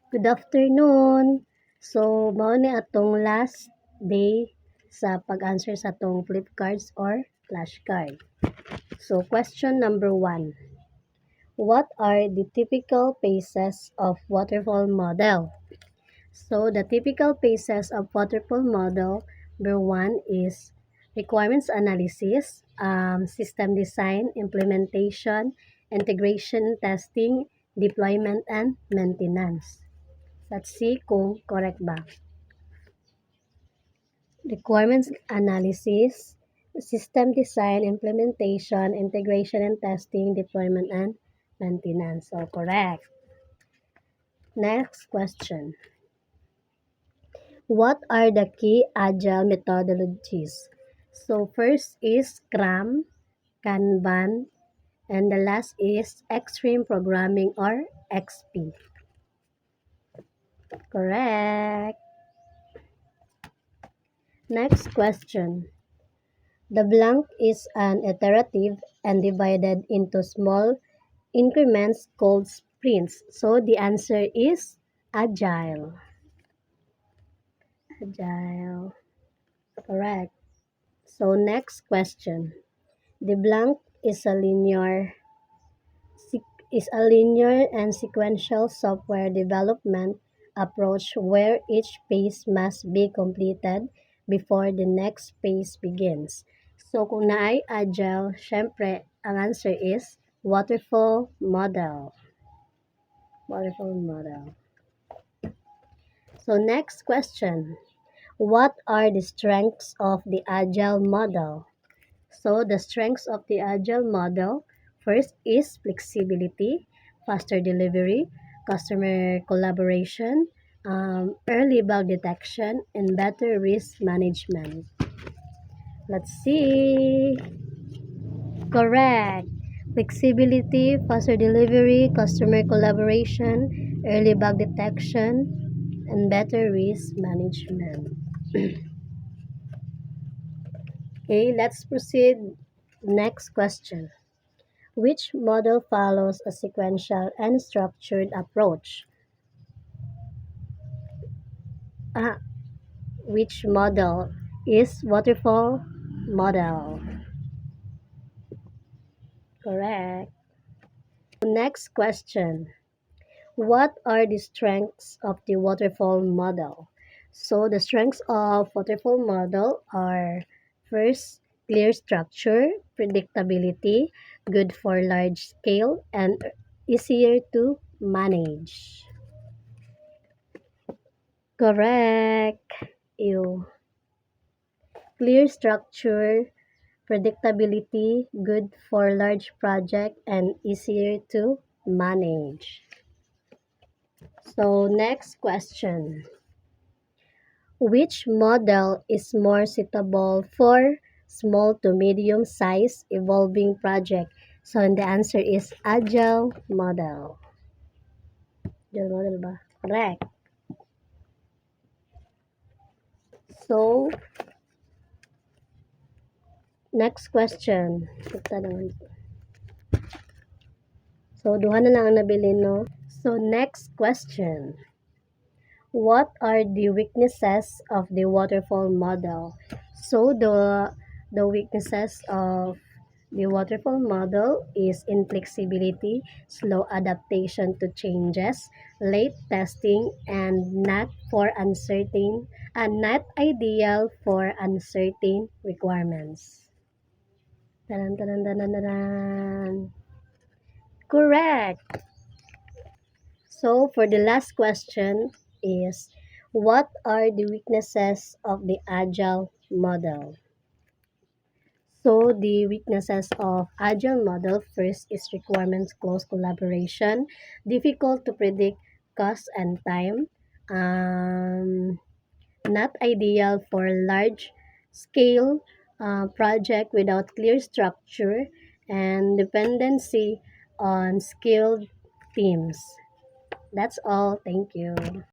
Good afternoon. So, mao ni atong last day sa pag-answer sa atong flip cards or flashcard. So, question number 1. What are the typical phases of waterfall model? So, the typical phases of waterfall model, number 1 is requirements analysis, system design, implementation, integration, testing, deployment, and maintenance. Let's see kung correct ba. Requirements analysis, system design, implementation, integration and testing, deployment, and maintenance. So, correct. Next question. What are the key agile methodologies? So, first is Scrum, Kanban, and the last is Extreme Programming or XP. Correct. Next question. The blank is an iterative and divided into small increments called sprints. So the answer is agile. Agile. Correct. So next question. The blank is a linear and sequential software development approach where each phase must be completed before the next phase begins. So kung naay agile, syempre ang answer is waterfall model. Waterfall model. So next question. What are the strengths of the agile model? So the strengths of the agile model, first is flexibility, faster delivery, customer collaboration, early bug detection, and better risk management. Let's see. Correct. Flexibility, faster delivery, customer collaboration, early bug detection, and better risk management. Okay, let's proceed. Next question. Which model follows a sequential and structured approach? Which model is waterfall model? Correct. Next question. What are the strengths of the waterfall model? So the strengths of waterfall model are first, clear structure, predictability, good for large scale, and easier to manage. Correct. Ew. Clear structure, predictability, good for large project, and easier to manage. So next question. Which model is more suitable for small to medium size evolving project? So the answer is agile model. Agile model ba? Correct. So next question. So duha na lang ang nabili, no? So next question. What are the weaknesses of the waterfall model? So the weaknesses of the waterfall model is inflexibility, slow adaptation to changes, late testing, and not ideal for uncertain requirements. Taran, taran, taran, taran. Correct. So for the last question is, what are the weaknesses of the agile model? So the weaknesses of agile model, first is requirements close collaboration, difficult to predict cost and time, not ideal for large scale project without clear structure, and dependency on skilled teams. That's all. Thank you.